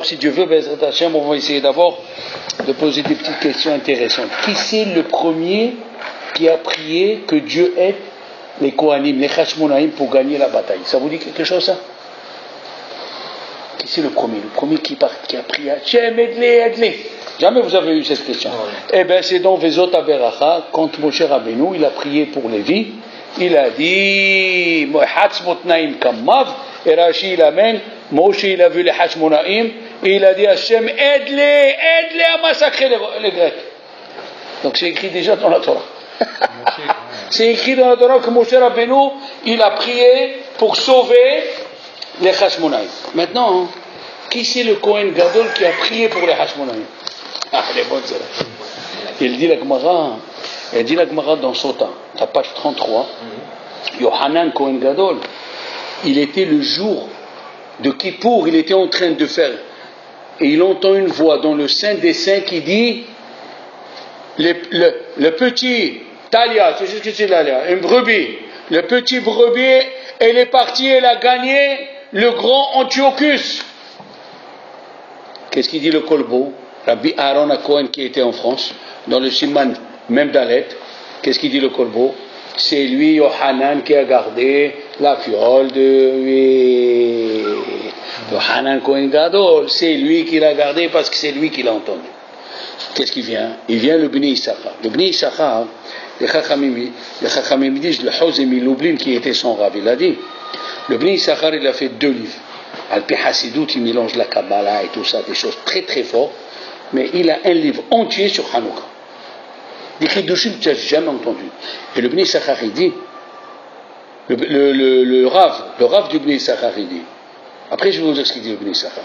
Si Dieu veut, Bezrat Hashem, on va essayer d'abord de poser des petites questions intéressantes. Qui c'est le premier qui a prié que Dieu aide les Kohanim, les Hashmonaïm pour gagner la bataille? Ça vous dit quelque chose, ça? Qui c'est le premier? Le premier qui a prié Hachem, aide-les. Jamais vous avez eu cette question. Eh bien, c'est dans Vezot Aberacha, quand Moshe Rabbeinu, il a prié pour Lévi, il a dit Hatz Motnaim Kammav, et Rashi il amène, Moshe il a vu les Hashmonaïm, et il a dit Hachem, aide-les à massacrer les Grecs. Donc c'est écrit déjà dans la Torah. C'est écrit dans la Torah que Moshe Rabbeinu, il a prié pour sauver les Hashmonaïm. Maintenant, qui c'est le Kohen Gadol qui a prié pour les Hashmonaïm? Ah, elle est bonne celle-là. Il dit la Gemara dans Sota, la page 33, Yohanan Kohen Gadol, il était le jour de Kippour, il était en train de faire, et il entend une voix dans le Saint des Saints qui dit, le petit Talia, tu sais ce que c'est Talia, une brebis, le petit brebis, elle est partie, elle a gagné le grand Antiochus. Qu'est-ce qu'il dit le Kolbo? Rabbi Aaron Cohen qui était en France, dans le Siman même d'Alet, qu'est-ce qu'il dit le Kolbo? C'est lui, Yohanan, qui a gardé la fiole de Yohanan Cohen Gadol. C'est lui qui l'a gardé parce que c'est lui qui l'a entendu. Qu'est-ce qui vient? Il vient le Bnei Issachar. Le Bnei Issachar, les Chachamim disent, le Hozemi Lublin qui était son rav, il a dit, le Bnei Issachar il a fait 2 livres. Al-Pi Hasidut, il mélange la Kabbalah et tout ça, des choses très très fortes, mais il a un livre entier sur Hanouka. Des Chidushim que tu n'as jamais entendu. Et le Bnei Issachar il dit, le Rav du Bnei Issachar il dit, après je vais vous dire ce qu'il dit le Bnei Issachar.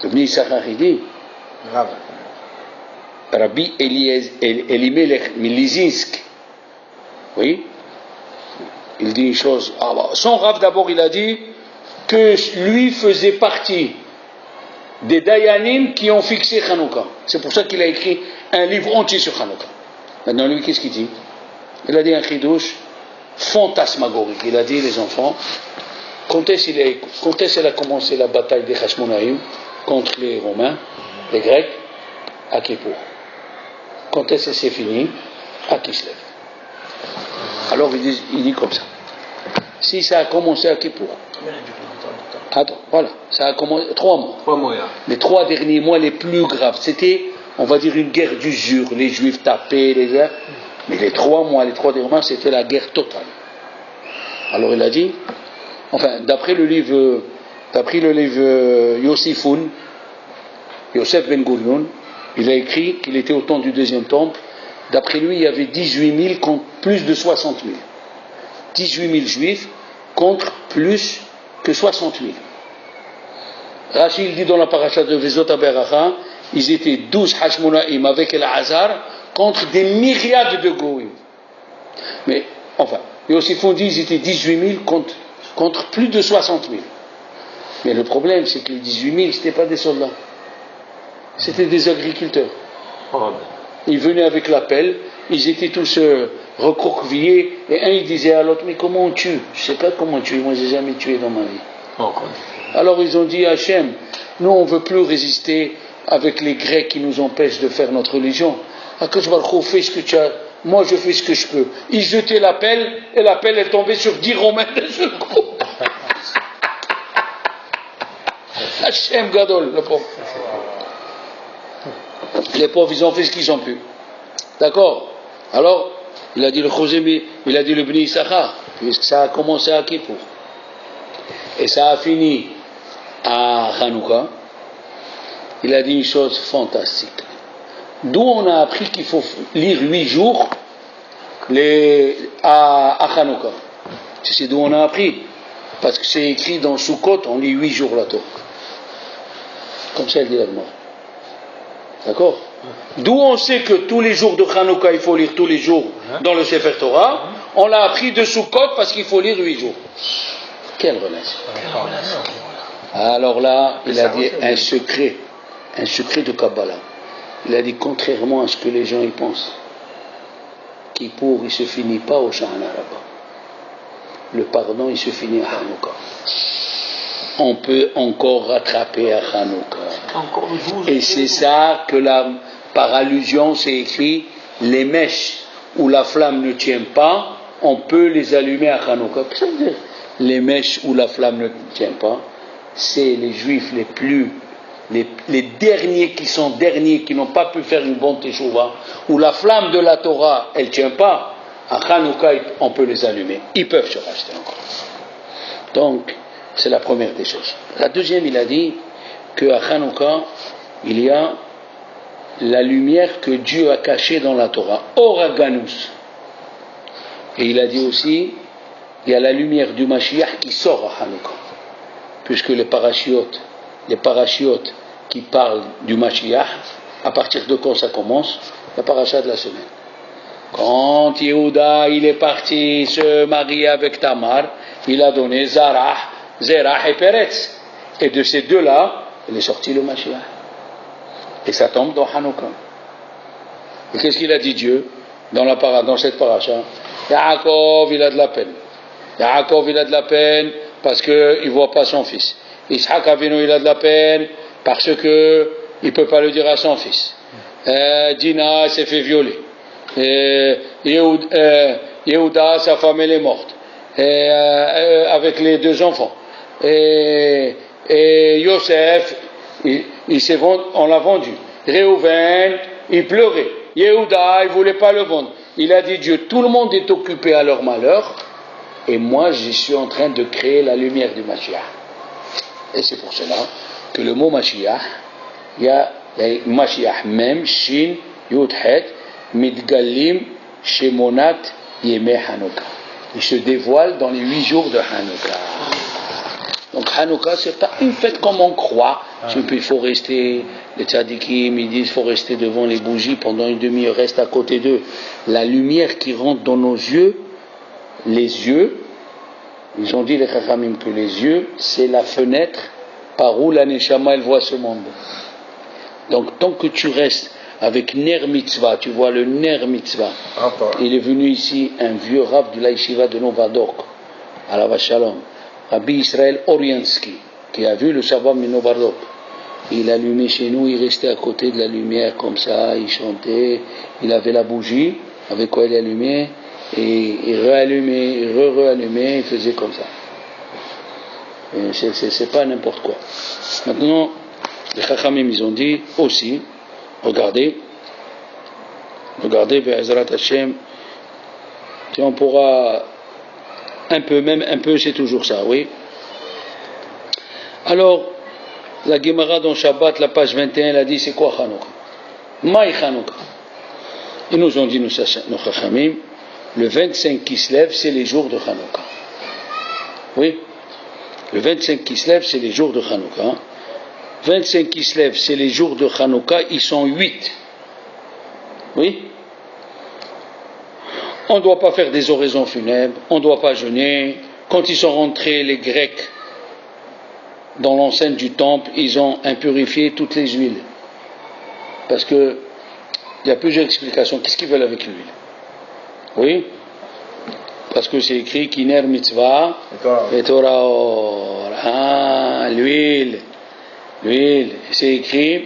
Le Bnei Issachar il dit, Rabbi Elimelech Milizinsk, oui, il dit une chose. Son Rav d'abord il a dit que lui faisait partie des Dayanim qui ont fixé Hanouka. C'est pour ça qu'il a écrit un livre entier sur Hanouka. Maintenant lui qu'est-ce qu'il dit? Il a dit un chidouche fantasmagorique. Il a dit les enfants, quand est-ce qu'elle a commencé la bataille des Hashmonaïm contre les Romains, les Grecs? À Kippour. Quand est-ce que c'est fini? À Kislev. Alors il dit comme ça. Si ça a commencé à Kippour. Attends, voilà, ça a commencé 3 mois. 3 mois. Les 3 derniers mois les plus graves, c'était, on va dire, une guerre d'usure. Les Juifs tapaient, mais les 3 derniers mois, c'était la guerre totale. Alors il a dit, enfin, d'après le livre Yosifoun, Yosef Ben Gurion, il a écrit qu'il était au temps du deuxième temple. D'après lui, il y avait 18 000 contre plus de 60 000. 18 000 juifs contre plus que 60 000. Rachid dit dans la paracha de Vezot Aberacha, ils étaient 12 Hashmonaïm avec El Hazar contre des myriades de Goïm. Mais, enfin, Yosifon dit qu'ils étaient 18 000 contre plus de 60 000. Mais le problème, c'est que les 18 000, ce n'étaient pas des soldats. C'était des agriculteurs. Ils venaient avec la pelle, ils étaient tous recroquevillés, et un il disait à l'autre, mais comment on tue? Je ne sais pas comment tuer, moi j'ai jamais tué dans ma vie. Alors ils ont dit à Hachem, nous on ne veut plus résister avec les Grecs qui nous empêchent de faire notre religion. Akadosh Baruch Hu, fais ce que tu as, moi je fais ce que je peux. Ils jetaient la pelle, et la pelle est tombée sur 10 Romains de ce coup. Hachem Gadol, le pauvre. Les pauvres, ils ont fait ce qu'ils ont pu. D'accord? Alors, il a dit le Chosemi, il a dit le Bnei Issachar, puisque ça a commencé à Kippour. Et ça a fini à Hanouka. Il a dit une chose fantastique. D'où on a appris qu'il faut lire 8 jours à Hanouka. Tu sais d'où on a appris? Parce que c'est écrit dans Sukkot, on lit 8 jours la Torah. Comme ça, il dit la Gemara. D'accord? D'où on sait que tous les jours de Hanouka, il faut lire tous les jours dans le Sefer Torah. On l'a appris de Sukkot parce qu'il faut lire 8 jours. Quelle relation? Alors là, il a dit un secret de Kabbalah. Il a dit, contrairement à ce que les gens y pensent, Kippour, il ne se finit pas au Shana Rabbah. Le pardon, il se finit à Hanouka. on peut encore rattraper à Hanouka. Et c'est ça que par allusion c'est écrit, les mèches où la flamme ne tient pas, on peut les allumer à Hanouka. Qu'est-ce que ça veut dire? Les mèches où la flamme ne tient pas, c'est les juifs les derniers qui n'ont pas pu faire une bonne teshuva, où la flamme de la Torah elle ne tient pas, à Hanouka on peut les allumer, ils peuvent se racheter encore. Donc c'est la première des choses. La deuxième, il a dit qu'à Hanouka il y a la lumière que Dieu a cachée dans la Torah, Oraganus. Et il a dit aussi il y a la lumière du Mashiach qui sort à Hanouka, puisque les parachiotes qui parlent du Mashiach, à partir de quand ça commence? La paracha de la semaine. Quand Yehuda il est parti se marier avec Tamar, il a donné Zerah et Peretz. Et de ces deux-là, il est sorti le Mashiach. Et ça tombe dans Hanouka. Et qu'est-ce qu'il a dit Dieu dans cette paracha? Yaakov il a de la peine. Yaakov il a de la peine parce qu'il ne voit pas son fils. Ishaq Avinu il a de la peine parce qu'il ne peut pas le dire à son fils. Dina s'est fait violer. Yehuda, sa femme elle est morte. Avec les deux enfants. Et Yosef, on l'a vendu. Réhouven, il pleurait. Yehuda, il ne voulait pas le vendre. Il a dit Dieu, tout le monde est occupé à leur malheur, et moi je suis en train de créer la lumière du Mashiach. Et c'est pour cela que le mot Mashiach, il y a Mashiach même, Shin, Yud, Het, Midgalim, Shemonat, Yemeh Hanouka. Il se dévoile dans les 8 jours de Hanouka. Donc Hanouka, c'est pas une fête comme on croit. Il faut rester, les tzadikim, ils disent, il faut rester devant les bougies pendant une demi-heure, reste à côté d'eux. La lumière qui rentre dans nos yeux, les yeux, ils ont dit les chachamim que les yeux, c'est la fenêtre par où la neshama elle voit ce monde. Donc tant que tu restes avec Ner Mitzvah, tu vois le Ner Mitzvah. Il est venu ici un vieux rav de la yeshiva de Novadok, à la Shalom, Rabbi Israël Oriensky, qui a vu le sabbat de Novadok. Il allumait chez nous, il restait à côté de la lumière comme ça, il chantait, il avait la bougie avec quoi il allumait, et il réallumait, il réallumait, il faisait comme ça. Et c'est pas n'importe quoi. Maintenant, les Chachamim ils ont dit aussi, regardez, Be'ezrat Hashem, on pourra un peu, c'est toujours ça, oui. Alors, la Gemara dans Shabbat, la page 21, elle a dit c'est quoi Hanouka? Maï Hanouka. Ils nous ont dit, nos Chachamim, le 25 qui se lève, c'est les jours de Hanouka. Oui, le 25 qui se lève, c'est les jours de Hanouka. 25 qui se lèvent, c'est les jours de Hanouka, ils sont 8. Oui. On ne doit pas faire des oraisons funèbres, on ne doit pas jeûner. Quand ils sont rentrés, les Grecs, dans l'enceinte du temple, ils ont impurifié toutes les huiles. Parce que il y a plusieurs explications. Qu'est-ce qu'ils veulent avec l'huile? Oui. Parce que c'est écrit Kiner Mitzvah et Torah. Ah, l'huile. C'est écrit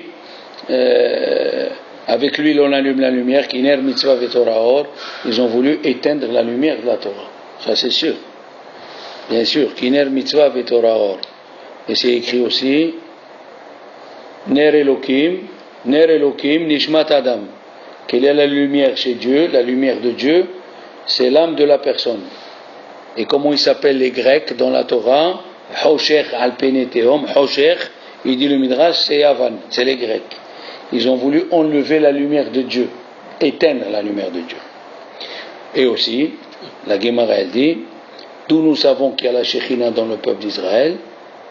avec l'huile on allume la lumière. Kiner Mitzvah et Torah. Ils ont voulu éteindre la lumière de la Torah. Ça c'est sûr. Bien sûr. Kiner Mitzvah et Torah. Et c'est écrit aussi Ner Elokim, Nishmat Adam. Quelle est la lumière chez Dieu? La lumière de Dieu, c'est l'âme de la personne. Et comment ils s'appellent les Grecs dans la Torah? Hoshech al Peneteom. Hoshech, il dit le Midrash, c'est Yavan, c'est les Grecs. Ils ont voulu enlever la lumière de Dieu, éteindre la lumière de Dieu. Et aussi, la Gemara elle dit, d'où nous savons qu'il y a la Shekhinah dans le peuple d'Israël,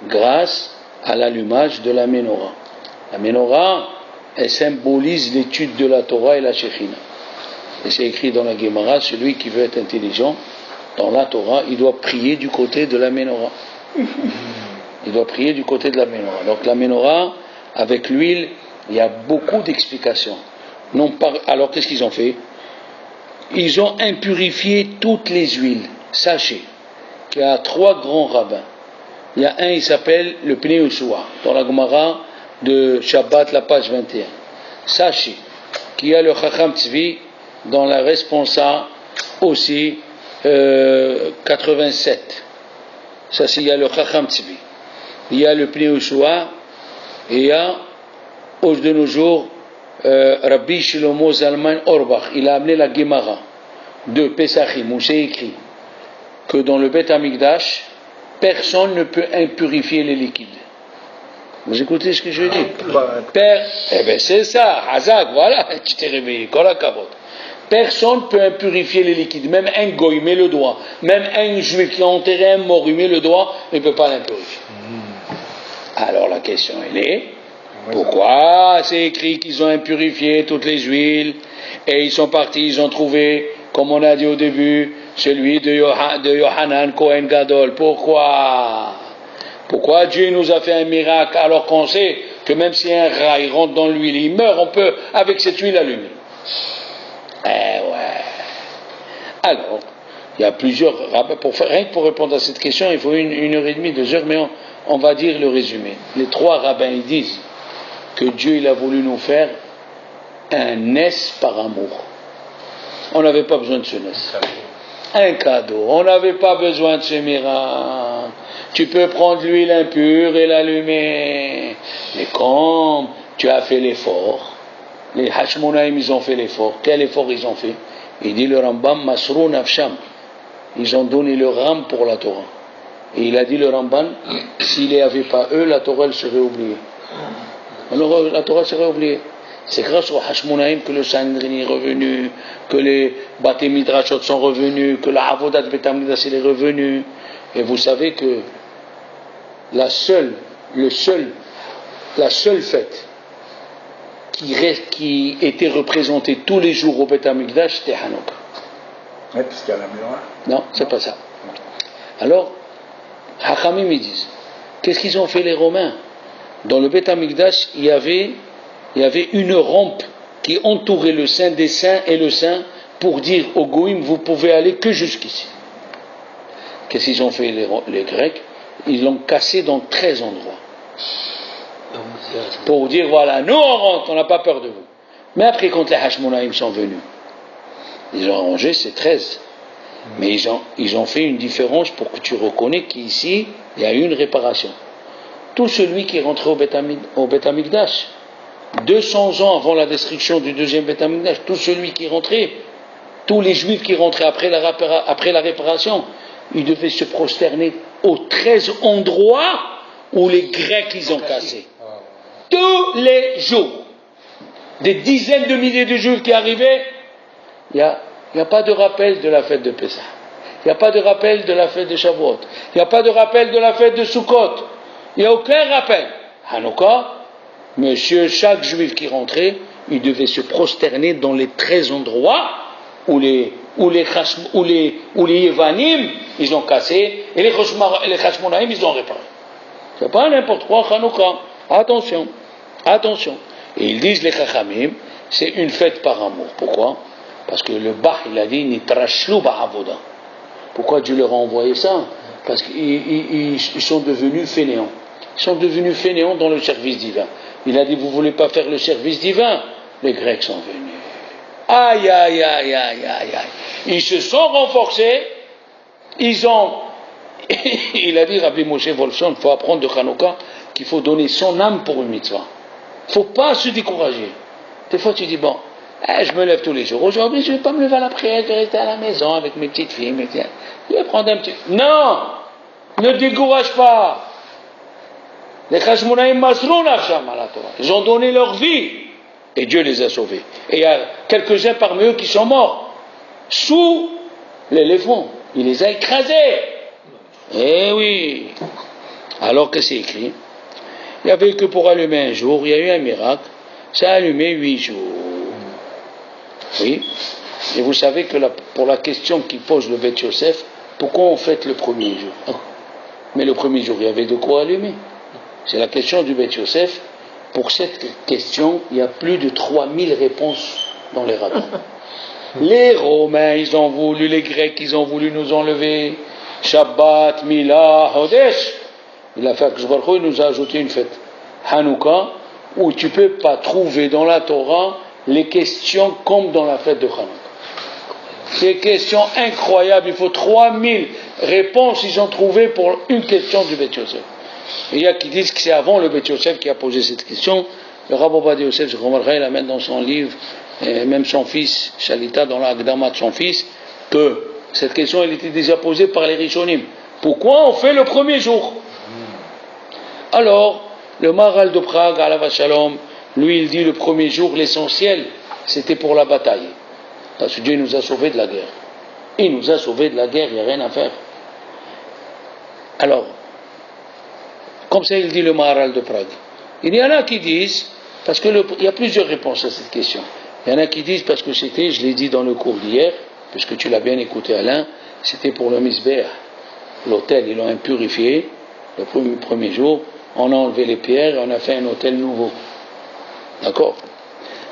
grâce à l'allumage de la Ménorah. La Ménorah, elle symbolise l'étude de la Torah et la Shekhinah. Et c'est écrit dans la Gemara, celui qui veut être intelligent, dans la Torah, il doit prier du côté de la Ménorah. Il doit prier du côté de la Ménorah. Donc la Ménorah, avec l'huile, il y a beaucoup d'explications. Alors qu'est-ce qu'ils ont fait? Ils ont impurifié toutes les huiles. Sachez qu'il y a 3 grands rabbins Il y a un, il s'appelle le Pnei Yoshua, dans la Gemara de Shabbat, la page 21. Sachez qu'il y a le Chacham Tzvi dans la Responsa aussi 87. Ça, c'est il y a le Chacham Tzvi. Il y a le Pnei Yoshua et il y a, de nos jours, Rabbi Shlomo Zalman Auerbach. Il a amené la Gemara de Pesachim où c'est écrit que dans le Beth Amikdash, personne ne peut impurifier les liquides. Vous écoutez ce que je dis? Eh bien c'est ça, Hazak, voilà, tu t'es réveillé, Kola Kavod. Personne ne peut impurifier les liquides, même un goy met le doigt, même un juif qui a enterré un mort, il met le doigt, il ne peut pas l'impurifier. Alors la question elle est, pourquoi c'est écrit qu'ils ont impurifié toutes les huiles et ils sont partis, ils ont trouvé, comme on a dit au début, celui de Yohanan Kohen Gadol? Pourquoi Dieu nous a fait un miracle alors qu'on sait que même si un rat il rentre dans l'huile, il meurt, on peut avec cette huile allumer? Eh ouais. Alors, il y a plusieurs rabbins. Rien que pour répondre à cette question, il faut 1h30, 2 heures, mais on va dire le résumé. Les 3 rabbins ils disent que Dieu il a voulu nous faire un nes par amour. On n'avait pas besoin de ce nes. Un cadeau. On n'avait pas besoin de ce miracle. Tu peux prendre l'huile impure et l'allumer. Mais comme tu as fait l'effort, les Hashmonaïm ils ont fait l'effort. Quel effort ils ont fait? Il dit le Rambam Masrou Nafsham. Ils ont donné leur âme pour la Torah. Et il a dit le Rambam, s'il n'y avait pas eux, la Torah elle serait oubliée. Alors la Torah serait oubliée. C'est grâce aux Hashmonaïm que le Sanhedrin est revenu, que les Bate Midrashot sont revenus, que la Avodat Bet Hamikdash est revenu. Et vous savez que la seule fête qui était représentée tous les jours au Bet Hamikdash, c'était Hanouka. Oui, parce qu'il y a la menorah. Non, c'est pas ça. Alors, Hachamim ils disent, qu'est-ce qu'ils ont fait les Romains? Dans le Bet Hamikdash, il y avait une rampe qui entourait le Saint des Saints et le Saint pour dire aux Goïm, vous pouvez aller que jusqu'ici. Qu'est-ce qu'ils ont fait les Grecs? Ils l'ont cassé dans 13 endroits. Pour dire, voilà, nous on rentre, on n'a pas peur de vous. Mais après, quand les Hashmonaïm sont venus, ils ont arrangé ces 13. Mais ils ont fait une différence pour que tu reconnais qu'ici, il y a eu une réparation. Tout celui qui est rentré au Beth Amikdash, 200 ans avant la destruction du deuxième Beth Amikdash, tout celui qui est rentré, tous les Juifs qui rentraient après la réparation, ils devaient se prosterner aux 13 endroits où les Grecs ils ont cassé. Tous les jours. Des dizaines de milliers de Juifs qui arrivaient, il n'y a pas de rappel de la fête de Pessah. Il n'y a pas de rappel de la fête de Shavuot. Il n'y a pas de rappel de la fête de Sukkot. Il n'y a aucun rappel. Hanouka, monsieur, chaque juif qui rentrait, il devait se prosterner dans les 13 endroits où les Yevanim, ils ont cassé, et les Hashmonaïm, ils ont réparé. C'est pas n'importe quoi, Hanouka. Attention. Et ils disent, les Chachamim, c'est une fête par amour. Pourquoi? Parce que le Bach, il a dit, Nitrashlu ba'avoda. Pourquoi Dieu leur a envoyé ça? Parce qu'ils sont devenus fainéants. Ils sont devenus fainéants dans le service divin. Il a dit, vous ne voulez pas faire le service divin? Les Grecs sont venus. Aïe. Ils se sont renforcés. Il a dit, Rabbi Moshe Wolfson, il faut apprendre de Hanouka qu'il faut donner son âme pour une mitzvah. Il ne faut pas se décourager. Des fois, tu dis, bon, je me lève tous les jours. Aujourd'hui, je ne vais pas me lever à la prière, je vais rester à la maison avec mes petites filles. Je vais prendre un petit... Non! Ne décourage pas! Les Hashmonaïm Masrou Nafsham à la Torah. Ils ont donné leur vie. Et Dieu les a sauvés. Et il y a quelques-uns parmi eux qui sont morts. Sous l'éléphant. Il les a écrasés. Eh oui! Alors que c'est écrit? Il n'y avait que pour allumer un jour, il y a eu un miracle. Ça a allumé 8 jours. Oui. Et vous savez que pour la question qui pose le Beth Yosef, pourquoi on fête le premier jour? Mais le premier jour, il y avait de quoi allumer. C'est la question du Beth Yosef. Pour cette question, il y a plus de 3000 réponses dans les rabbins. Les Romains, ils ont voulu, les Grecs, ils ont voulu nous enlever Shabbat, Mila, Hodesh. Il a fait Akadosh Baruch Hu, il nous a ajouté une fête, Hanouka, où tu ne peux pas trouver dans la Torah les questions comme dans la fête de Hanouka. Des questions incroyables, il faut 3000 réponses, ils ont trouvé pour une question du Beth Yosef. Et il y a qui disent que c'est avant le Beth Yosef qui a posé cette question. Le Rav Ovadia Yosef, il amène dans son livre, et même son fils, Shalita, dans l'Agdama de son fils, que cette question elle était déjà posée par les Rishonim. Pourquoi on fait le premier jour? Alors, le Maharal de Prague, Alav Shalom, lui il dit le premier jour, l'essentiel, c'était pour la bataille. Parce que Dieu nous a sauvés de la guerre. Il nous a sauvés de la guerre, il n'y a rien à faire. Alors, comme ça il dit le Maharal de Prague. Il y en a qui disent, parce qu'il y a plusieurs réponses à cette question. Il y en a qui disent, parce que c'était, je l'ai dit dans le cours d'hier, puisque tu l'as bien écouté Alain, c'était pour le Misbeh. L'autel, ils l'ont impurifié, le premier jour, on a enlevé les pierres et on a fait un autel nouveau. D'accord?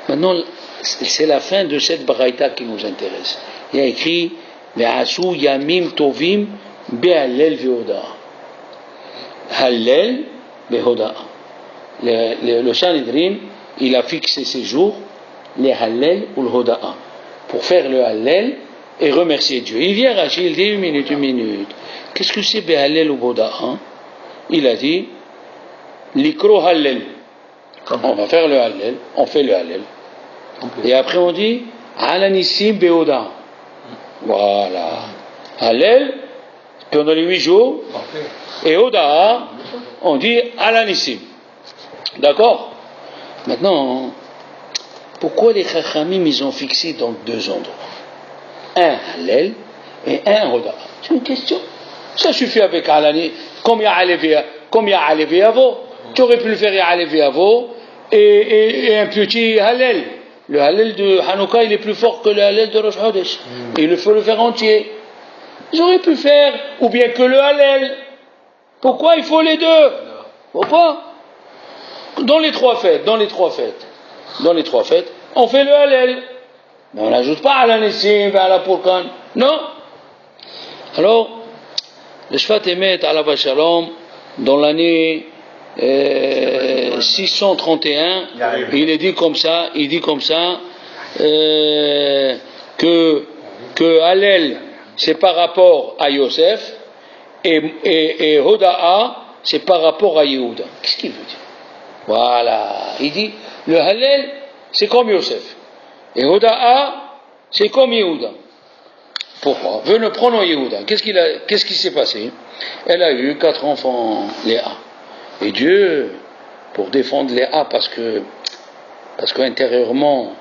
Maintenant, c'est la fin de cette baraïta qui nous intéresse. Il y a écrit, Ve'asu yamim tovim be'halel ve'hoda'a. Hallel ve'hoda'a. Le Sanhedrin, il a fixé ces jours, les Hallel ou le Hoda'a, pour faire le Hallel et remercier Dieu. Il vient Rachid, il dit une minute. Qu'est-ce que c'est Hallel ou Hoda'a? Il a dit, l'ikro Hallel. On va faire le Hallel, on fait le Hallel. Et après on dit, Alanissim Behoda'a. Voilà. Hallel, pendant les 8 jours, et Hoda'a, on dit Alanissim. D'accord? Maintenant, pourquoi les Chachamim ils ont fixé dans 2 endroits? Un Hallel et un Hoda'a. C'est une question. Ça suffit avec Alani. Comme il y a Alevi Avo. Tu aurais pu le faire Alevi Avo et un petit Hallel. Le Hallel de Hanouka il est plus fort que le Hallel de Rosh Chodesh. Et il faut le faire entier. Ils auraient pu faire, ou bien que le Hallel. Pourquoi il faut les deux? Pourquoi? Dans les trois fêtes, on fait le Hallel. Mais on n'ajoute pas à la Nissim, à la Purkan. Non. Alors, le Shvat Emet à la Shalom, dans l'année 631, il dit comme ça, que Hallel, c'est par rapport à Yosef, et Hoda'a, c'est par rapport à Yehuda. Qu'est-ce qu'il veut dire? Voilà, il dit, le Hallel, c'est comme Yosef. Et Hoda'a, c'est comme Yehuda. Pourquoi? Venez, prenons Yehuda. Qu'est-ce qui s'est passé? Elle a eu 4 enfants, Léa. Et Dieu, pour défendre Léa, parce qu'intérieurement,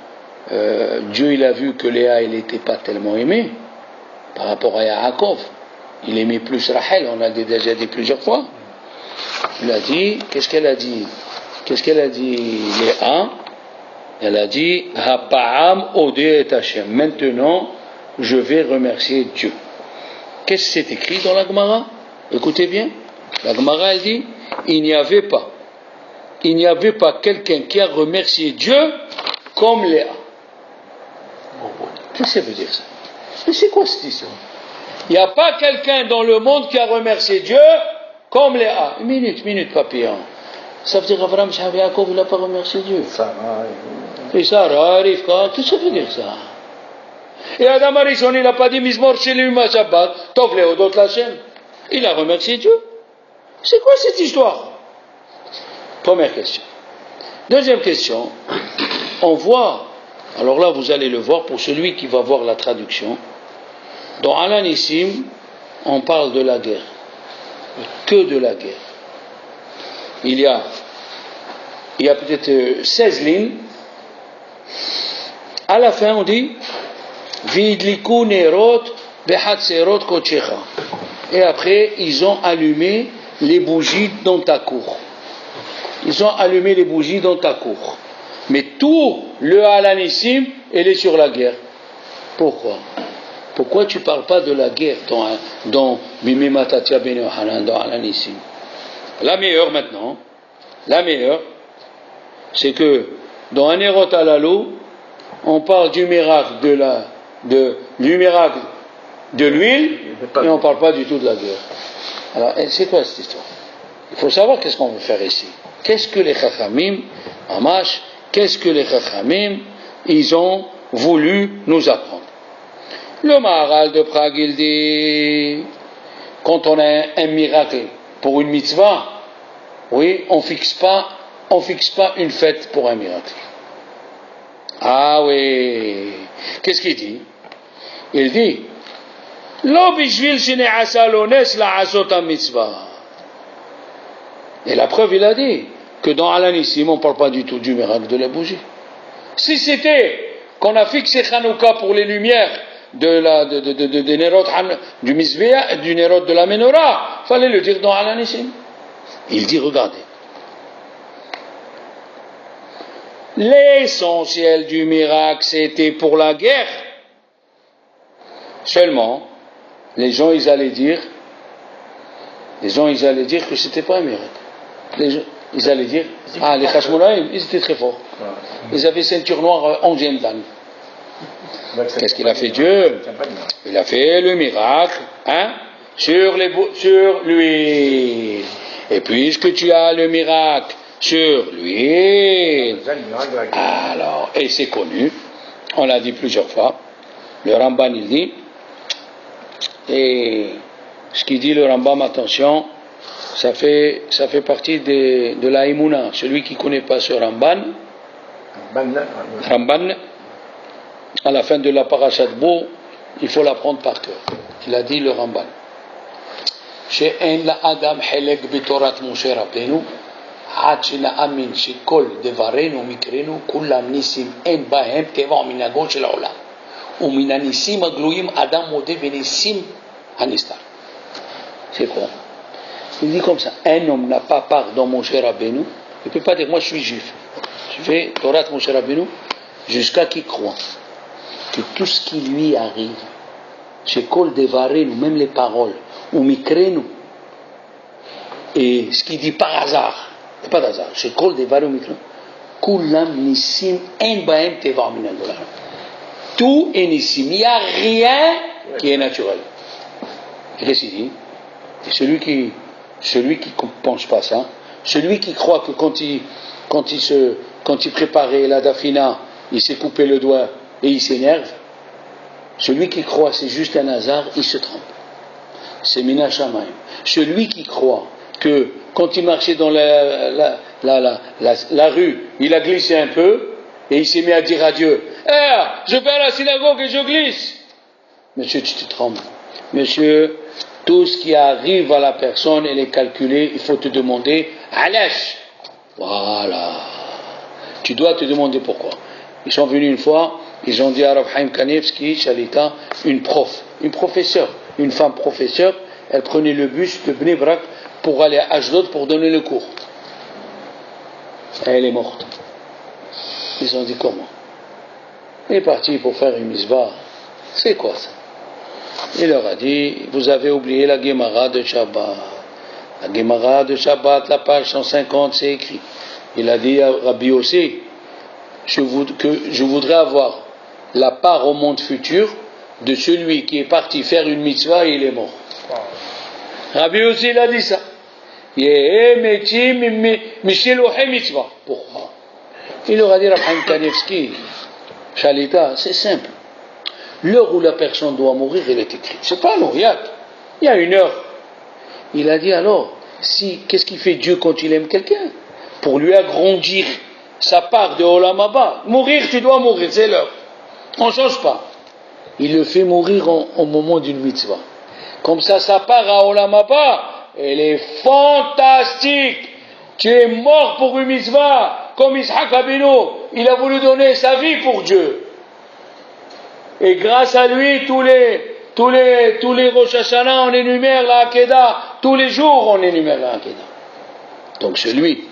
Dieu, il a vu que Léa, elle n'était pas tellement aimée, par rapport à Yaakov. Il aimait plus Rachel, on l'a déjà dit plusieurs fois. Il a dit, qu'est-ce qu'elle a dit, Léa? Elle a dit, Hapa'am odeh et Hashem. Maintenant, je vais remercier Dieu. Qu'est-ce que c'est écrit dans la Gemara? Écoutez bien. La Gemara, elle dit, il n'y avait pas quelqu'un qui a remercié Dieu comme Léa. Qu'est-ce que ça veut dire ça? Mais c'est quoi cette histoire? Il n'y a pas quelqu'un dans le monde qui a remercié Dieu comme Léa. Minute, papillon. Ça veut dire Abraham, Yaakov, il n'a pas remercié Dieu. Et Sarah, Rivka, qu'est-ce que ça veut dire ça? Et Adam Arishon, il n'a pas dit Mizmor Shelim Shabbat, Tov Leodot Lachem. Il a remercié Dieu. C'est quoi cette histoire? Première question. Deuxième question, on voit, alors là vous allez le voir pour celui qui va voir la traduction, dans Alanissim, on parle de la guerre. Que de la guerre. Il y a peut-être 16 lignes. À la fin, on dit Vidliku nerot behatserot kochecha. Et après, ils ont allumé les bougies dans ta cour. Mais tout le Alanissim, il est sur la guerre. Pourquoi tu ne parles pas de la guerre dans Bimimatatia Ben Yohanan, dans Alanissim? La meilleure maintenant, c'est que dans Anerot Alalou, on parle du miracle de l'huile et on ne parle pas du tout de la guerre. Alors, c'est quoi cette histoire? Il faut savoir qu'est-ce qu'on veut faire ici. Qu'est-ce que les Chachamim, Hamash, qu'est-ce que les Chachamim, ils ont voulu nous apprendre. Le Maharal de Prague, il dit, quand on a un miracle pour une mitzvah, oui, on fixe pas une fête pour un miracle. Ah oui, qu'est-ce qu'il dit? Il dit, Lo bishvil shene'asa lones la'asot ha-mitzvah. Et la preuve, il a dit que dans Alanissim, on ne parle pas du tout du miracle de la bougie. Si c'était qu'on a fixé Hanouka pour les lumières de Nerot, du Mizbeah, du Nerot de la Menorah, il fallait le dire dans Alanissim. Il dit, regardez, l'essentiel du miracle, c'était pour la guerre. Seulement, les gens, ils allaient dire que c'était pas un miracle. Ils allaient dire, les Hashmonaïm, ils étaient très forts. Ils avaient ceinture noire 11e dan. Qu'est-ce qu'il a fait Dieu? Il a fait le miracle, sur l'huile. Et puisque tu as le miracle sur l'huile, alors, et c'est connu, on l'a dit plusieurs fois, le Rambam il dit, et ce qu'il dit le Rambam, attention, ça fait partie de la Emouna. Celui qui ne connaît pas ce Rambam, à la fin de la parashat Bo, il faut l'apprendre par cœur. Il a dit le Rambam. שאין לאדם חלק בתורת משה רבנו עד שנאמין שכל דברינו ומקרינו כולם ניסים אין בהם טבע ומנהגו של העולם ומן הניסים הגלויים אדם מודה וניסים הנסתר. C'est quoi? Il dit comme ça, un homme n'a pas part dans Moshe Rabbeinu, il ne peut pas dire moi je suis juif, je fais Torah Moshe Rabbeinu jusqu'à qu'il croit que tout ce qui lui arrive, chez Kol Devarenu, même les paroles, ou Mikrenu, et ce qu'il dit par hasard, c'est pas d'hasard, chez Kol Devarenu, Mikrenu, Kulam Nissim En Baem Teva Min Adolam. Tout est Nissim, il n'y a rien qui est naturel. Et qu'est-ce qu'il dit? Et celui qui ne pense pas ça, celui qui croit que quand il préparait la dafina, il s'est coupé le doigt et il s'énerve, celui qui croit c'est juste un hasard, il se trompe. C'est Mina Shamayim. Celui qui croit que quand il marchait dans la rue, il a glissé un peu et il s'est mis à dire à Dieu, je vais à la synagogue et je glisse. Monsieur, tu te trompes. Monsieur, tout ce qui arrive à la personne, elle est calculée, il faut te demander, Alash. Voilà. Tu dois te demander pourquoi. Ils sont venus une fois, ils ont dit à Rav Chaim Kanevski, Shalita, une professeure, une femme professeure, elle prenait le bus de Bnei Brak pour aller à Ashdod pour donner le cours. Elle est morte. Ils ont dit comment? Elle est partie pour faire une misbah. C'est quoi ça? Il leur a dit, vous avez oublié la Gemara de Shabbat. La Gemara de Shabbat, la page 150, c'est écrit. Il a dit à Rabbi aussi, je voudrais avoir la part au monde futur de celui qui est parti faire une mitzvah et il est mort. Rabbi aussi, il a dit ça. Pourquoi? Il leur a dit, Rabbi Kanevski, Shalita, c'est simple. L'heure où la personne doit mourir, elle est écrite. C'est pas non, il y a une heure. Il a dit alors, qu'est-ce qu'il fait Dieu quand il aime quelqu'un? Pour lui agrandir sa part de Olam Haba. Mourir, tu dois mourir, c'est l'heure. On ne change pas. Il le fait mourir au moment d'une mitzvah. Comme ça, sa part à Olam Haba, elle est fantastique. Tu es mort pour une mitzvah, comme Yitzhak Abinu. Il a voulu donner sa vie pour Dieu. Et grâce à lui, tous les Rosh Hashanah, on énumère la Hakeda. Tous les jours, on énumère la Hakeda. Donc celui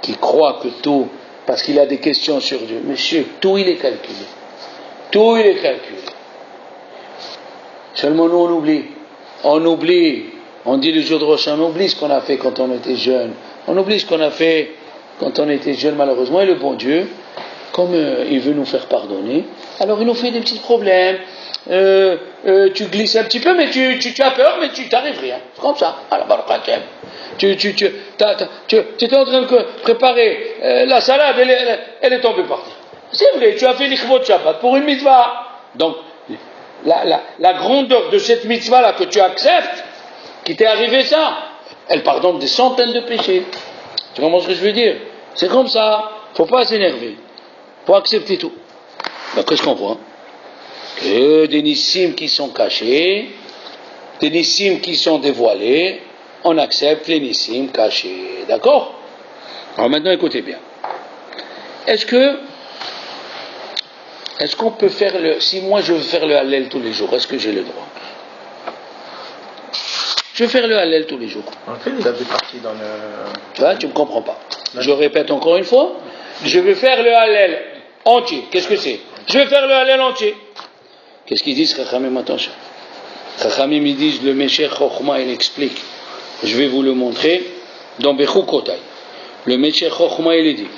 qui croit que tout, parce qu'il a des questions sur Dieu, monsieur, tout il est calculé. Tout il est calculé. Seulement nous, on oublie. On dit le jour de Rosh Hashanah, on oublie ce qu'on a fait quand on était jeune. On oublie ce qu'on a fait quand on était jeune, malheureusement. Et le bon Dieu, comme il veut nous faire pardonner, alors il nous fait des petits problèmes. Tu glisses un petit peu, mais tu as peur, mais tu t'arrives rien. C'est comme ça. Alors, tu étais en train de préparer la salade, elle est tombée par terre. C'est vrai, tu as fait l'ikhvot Shabbat pour une mitzvah. Donc, la grandeur de cette mitzvah-là que tu acceptes, qui t'est arrivé ça, elle pardonne des centaines de péchés. Tu comprends ce que je veux dire? C'est comme ça, il ne faut pas s'énerver, il faut accepter tout. Donc, qu'est-ce qu'on voit? Que des nissim qui sont cachés, des nissim qui sont dévoilés, on accepte les nissim cachés. D'accord? Alors maintenant, écoutez bien. Est-ce qu'on peut faire si moi je veux faire le Hallel tous les jours, est-ce que j'ai le droit? Je vais faire le Hallel tous les jours. En fait, vous avez parti dans le... Tu vois, tu ne me comprends pas. Je répète encore une fois. Je vais faire le Hallel entier. Qu'est-ce que c'est? Je vais faire le Hallel entier. Qu'est-ce qu'ils disent, Chachamim? Attention. Chachamim, ils disent, le Meshech Chochma, il explique. Je vais vous le montrer dans Bechukotai. Le Meshech Chochma, il dit,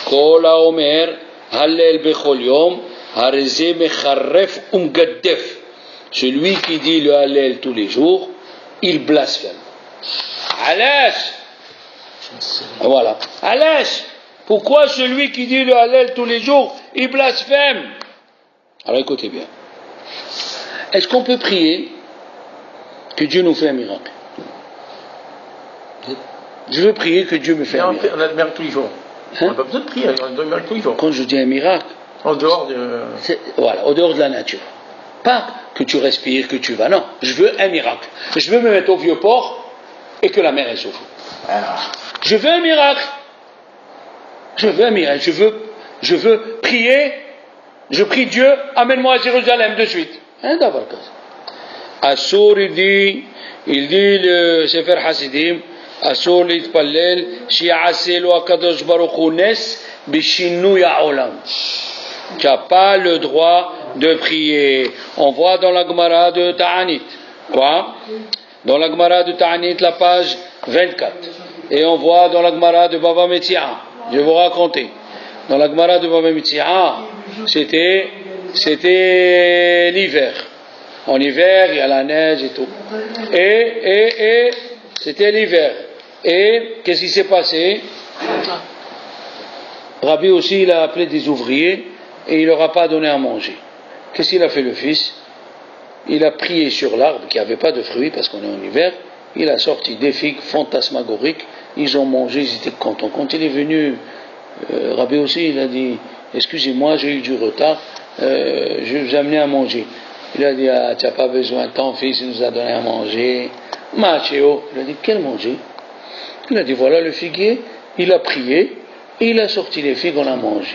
Kol HaOmer Hallel Bechol Yom Hareze Mecharref Umgaddef. Celui qui dit le Hallel tous les jours, il blasphème. Alash. Voilà. Alash. Pourquoi celui qui dit le Hallel tous les jours, il blasphème? Alors écoutez bien. Est-ce qu'on peut prier que Dieu nous fait un miracle? Je veux prier que Dieu me fait un miracle. On a le miracle tous les jours. On n'a pas besoin de prier, on a le miracle tous les jours. Quand je dis un miracle, en dehors de... Voilà, au dehors de la nature. Pas que tu respires, que tu vas. Non, je veux un miracle. Je veux me mettre au vieux port et que la mer elle souffle. Je veux un miracle. Je veux un miracle. Je veux prier. Je prie Dieu, amène-moi à Jérusalem de suite. Hein, d'abord. Assur, il dit le Sefer Hasidim, Assur l'itpallel, shi'aselu akadosh baruch hu nes, b'shinui ha'olam. Tu n'as pas le droit de prier. On voit dans la Gemara de Ta'anit. Quoi? Dans la Gemara de Ta'anit, la page 24. Et on voit dans la Gemara de Baba Metzia. Je vais vous raconter. Dans la Gemara de Baba Metzia, c'était l'hiver. En hiver, il y a la neige et tout. Et c'était l'hiver. Et qu'est-ce qui s'est passé? Rabbi aussi, il a appelé des ouvriers et il leur a pas donné à manger. Qu'est-ce qu'il a fait le fils? Il a prié sur l'arbre qui n'avait pas de fruits parce qu'on est en hiver. Il a sorti des figues fantasmagoriques. Ils ont mangé, ils étaient contents. Quand il est venu, Rabbi aussi, il a dit, excusez-moi, j'ai eu du retard, je vous ai amené à manger. Il a dit, ah, tu n'as pas besoin, ton fils il nous a donné à manger. Machéo, il a dit, quel manger? Il a dit, voilà le figuier. Il a prié et il a sorti les figues, on a mangé.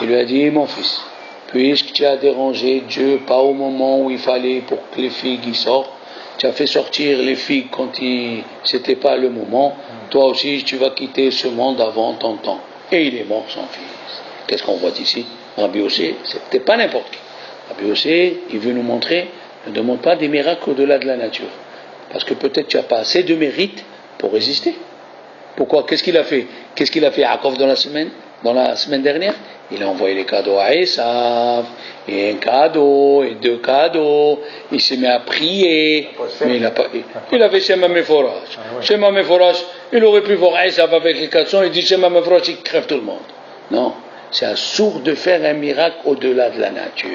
Il lui a dit, mon fils, puisque tu as dérangé Dieu pas au moment où il fallait pour que les figues y sortent, tu as fait sortir les figues quand c'était pas le moment, toi aussi tu vas quitter ce monde avant ton temps. Et il est mort son fils. Qu'est-ce qu'on voit ici? Rabbi Yossé, c'était pas n'importe qui. Rabbi Yossé, il veut nous montrer, ne demande pas des miracles au-delà de la nature. Parce que peut-être tu n'as pas assez de mérite pour résister. Pourquoi? Qu'est-ce qu'il a fait? Qu'est-ce qu'il a fait Yaakov dans la semaine dernière? Il a envoyé les cadeaux à Esav, et un cadeau, et deux cadeaux, il s'est mis à prier, mais il avait Shema Meforach. Shema Meforach, il aurait pu voir Esav avec les 400, il dit Shema Meforach, il crève tout le monde. Non, c'est assourd de faire un miracle au-delà de la nature.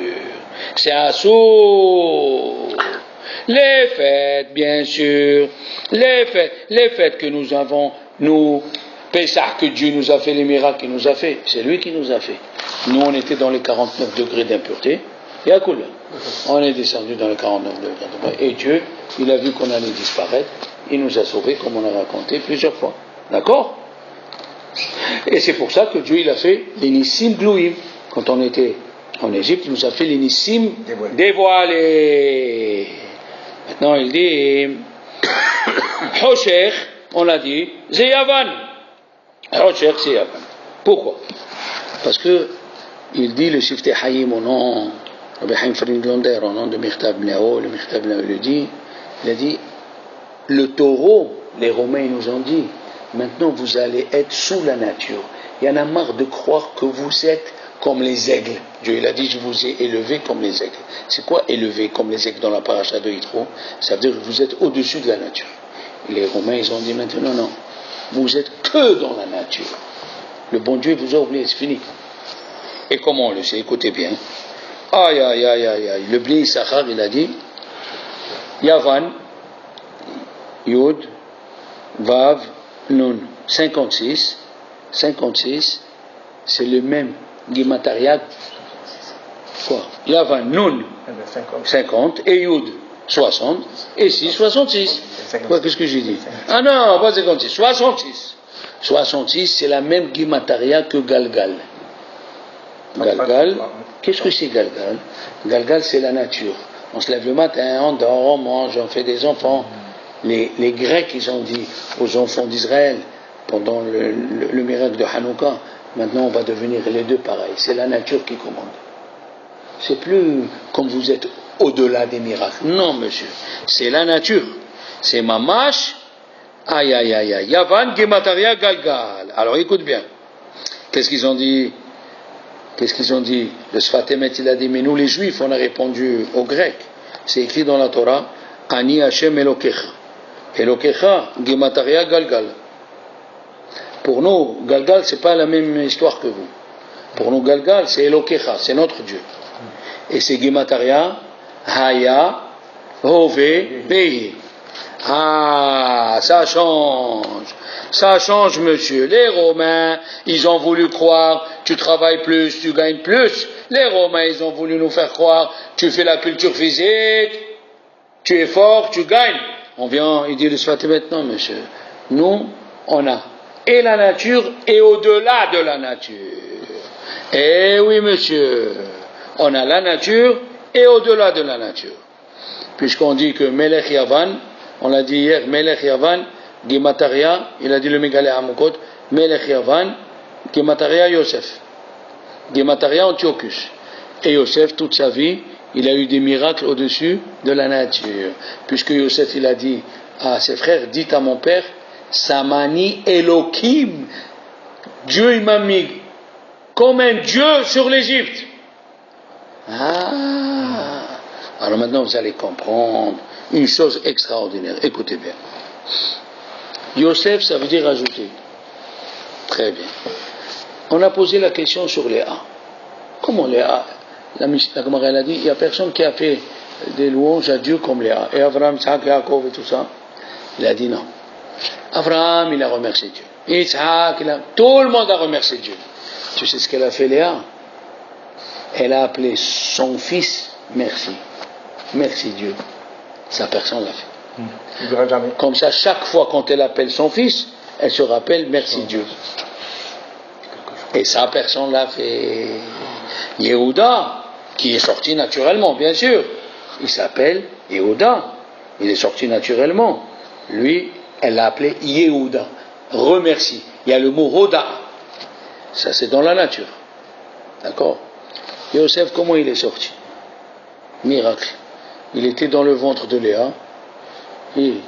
C'est assourd. Les fêtes, bien sûr, les fêtes que nous avons, nous, Pessah, que Dieu nous a fait, les miracles qu'il nous a fait, c'est lui qui nous a fait. Nous, on était dans les 49 degrés d'impureté, et à Koula, on est descendu dans les 49 degrés d'impureté. Et Dieu, il a vu qu'on allait disparaître, il nous a sauvés, comme on a raconté plusieurs fois. D'accord? Et c'est pour ça que Dieu, il a fait les Nissim Glouim. Quand on était en Égypte, il nous a fait les Nissim dévoilés. Maintenant, il dit, Hosher, on l'a dit, c'est Yavan. Hosher, c'est Yavan. Pourquoi? Parce que, il dit, le Shifteh Hayim, au nom, Rabbi Haïm Farid Londer, au nom de Mikhtab Bnao, le Mikhtab Bnao, il a dit, le taureau, les Romains nous ont dit, maintenant vous allez être sous la nature. Il y en a marre de croire que vous êtes comme les aigles. Dieu il a dit, je vous ai élevé comme les aigles. C'est quoi élevé comme les aigles dans la paracha de Yitro? Ça veut dire que vous êtes au-dessus de la nature. Les Romains, ils ont dit maintenant, non, vous êtes que dans la nature. Le bon Dieu vous a oublié, c'est fini. Et comment on le sait? Écoutez bien. Aïe, aïe, aïe, aïe, aïe. Le Bnei Issachar, il a dit, Yavan, Yod, Vav, Nun. 56, c'est le même Guimataria. Quoi? Yavan, Nun, 50, et Yud, 60, et 6, 66. Quoi, qu'est-ce que j'ai dit? Ah non, pas 56, 66. 66, c'est la même Guimataria que Galgal. Galgal, qu'est-ce que c'est Galgal? Galgal, c'est la nature. On se lève le matin, on dort, on mange, on fait des enfants. Les Grecs, ils ont dit aux enfants d'Israël, pendant le miracle de Hanouka, maintenant on va devenir les deux pareils. C'est la nature qui commande. C'est plus comme vous êtes au-delà des miracles. Non, monsieur. C'est la nature. C'est mamash. Aïe, aïe, aïe, aïe. Yavan, Gemataria, Galgal. Alors écoute bien. Qu'est-ce qu'ils ont dit? Le Sfat Emet, il a dit, mais nous les Juifs, on a répondu aux Grecs. C'est écrit dans la Torah, Ani Hashem Elokecha. Elokecha, Gemataria, Galgal. Pour nous, Galgal, c'est pas la même histoire que vous. Pour nous, Galgal, c'est Elokecha, c'est notre Dieu. Et c'est Gemataria, Haya, Hove, Vehi. Ah, ça change, monsieur. Les Romains, ils ont voulu croire, tu travailles plus, tu gagnes plus. Les Romains, ils ont voulu nous faire croire, tu fais la culture physique, tu es fort, tu gagnes. On vient, il dit le Sfat Emet, non, monsieur. Nous, on a et la nature et au-delà de la nature. Eh oui, monsieur. On a la nature et au-delà de la nature. Puisqu'on dit que Melech Yavan, on l'a dit hier, Melech Yavan, Gemataria, il a dit le Mégalé Hamukot, Melech Yavan, Gemataria Yosef. Gemataria Antiochus. Et Yosef, toute sa vie, il a eu des miracles au-dessus de la nature. Puisque Yosef, il a dit à ses frères, dites à mon père, Samani Elohim, Dieu il m'a mis comme un Dieu sur l'Égypte. Ah, alors maintenant vous allez comprendre une chose extraordinaire. Écoutez bien. Yosef, ça veut dire ajouter. Très bien. On a posé la question sur les A. Comment les A? La Gemara a dit, il n'y a personne qui a fait des louanges à Dieu comme les A. Et Abraham, Isaac, Yaakov et tout ça. Il a dit non. Abraham, il a remercié Dieu. Isaac, tout le monde a remercié Dieu. Tu sais ce qu'elle a fait, Léa? Elle a appelé son fils merci. Merci Dieu. Ça, personne l'a fait. Jamais. Comme ça, chaque fois quand elle appelle son fils, elle se rappelle merci Dieu. Et ça, personne l'a fait. Yehuda, qui est sorti naturellement, bien sûr. Il s'appelle Yehuda. Il est sorti naturellement. Lui, elle l'a appelé Yehuda. Remercie. Il y a le mot Hoda. Ça, c'est dans la nature. D'accord? Yosef, comment il est sorti? Miracle. Il était dans le ventre de Léa. Il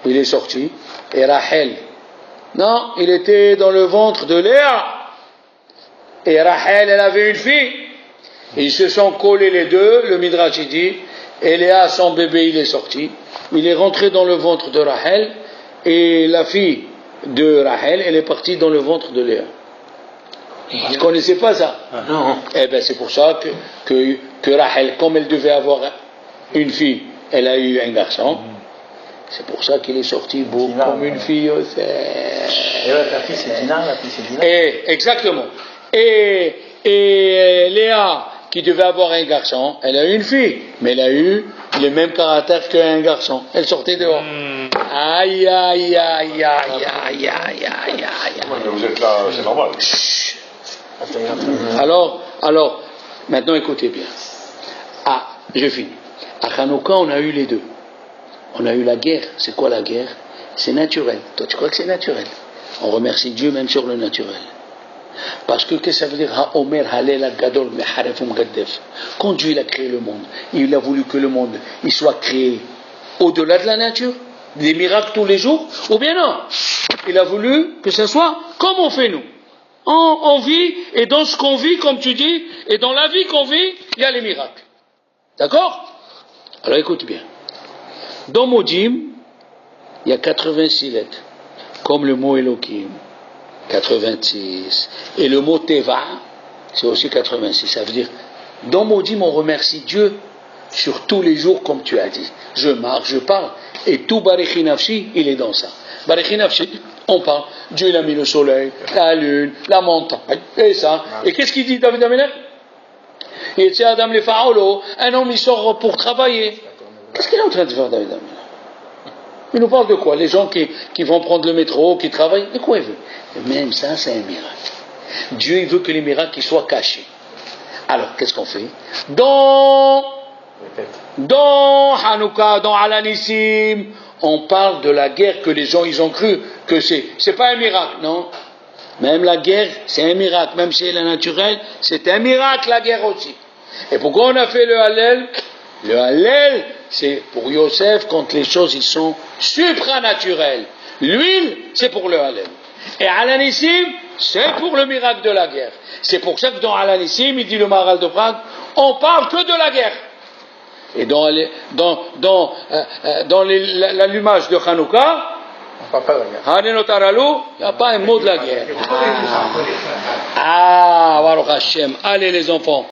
est sorti. Et Rachel. Non, il était dans le ventre de Léa. Et Rachel, elle avait une fille. Ils se sont collés les deux, le Midrash dit. Et Léa, son bébé, il est sorti. Il est rentré dans le ventre de Rachel. Et la fille de Rachel, elle est partie dans le ventre de Léa. Vous ne connaissez pas ça? Non. Eh bien, c'est pour ça que Rachel, comme elle devait avoir une fille, elle a eu un garçon. C'est pour ça qu'il est sorti beau Dina, comme une fille aussi. Et la fille c'est Dina, exactement. Et Léa, qui devait avoir un garçon, elle a eu une fille, mais elle a eu le même caractère qu'un garçon. Elle sortait dehors. Aïe, aïe, aïe, aïe, aïe, aïe, aïe, aïe. Mais vous êtes là, c'est normal. Chut. Alors, maintenant écoutez bien. Ah, je finis. À Hanouka, on a eu les deux. On a eu la guerre. C'est quoi la guerre? C'est naturel. Toi, tu crois que c'est naturel? On remercie Dieu même sur le naturel. Parce que qu'est-ce que ça veut dire? Ha-Omer Halel Al-Gadol Meharefum Gaddef. Quand Dieu il a créé le monde, il a voulu que le monde il soit créé au-delà de la nature, des miracles tous les jours, ou bien non? Il a voulu que ce soit comme on fait nous. On vit, et dans ce qu'on vit, comme tu dis, et dans la vie qu'on vit, il y a les miracles. D'accord? Alors écoute bien. Dans Modim, il y a 86 lettres, comme le mot Elohim, 86. Et le mot Teva, c'est aussi 86. Ça veut dire, dans Modim, on remercie Dieu sur tous les jours, comme tu as dit. Je marche, je parle, et tout Barechi Nafshi, il est dans ça. Barechi Nafshi, on parle. Dieu, il a mis le soleil, la lune, la montagne, et ça. Et qu'est-ce qu'il dit, David Amelech? Il dit Adam le Faolo, un homme il sort pour travailler. Qu'est-ce qu'il est en train de faire, David Amelech? Il nous parle de quoi? Les gens qui vont prendre le métro, qui travaillent, de quoi il veut? Et même ça, c'est un miracle. Dieu, il veut que les miracles soient cachés. Alors, qu'est-ce qu'on fait? Dans Hanouka, dans Alanissim, on parle de la guerre que les gens, ils ont cru que c'est pas un miracle, non? Même la guerre, c'est un miracle. Même si elle est naturelle, c'est un miracle, la guerre aussi. Et pourquoi on a fait le Hallel? Le Hallel, c'est pour Yosef quand les choses, ils sont supranaturelles. L'huile, c'est pour le Hallel. Et Alanissim, c'est pour le miracle de la guerre. C'est pour ça que dans Alanissim, il dit le Maharal de Prague, on parle que de la guerre. Et dans l'allumage de Hanouka, il n'y a pas un mot de la guerre. Baruch Hashem. Allez les enfants.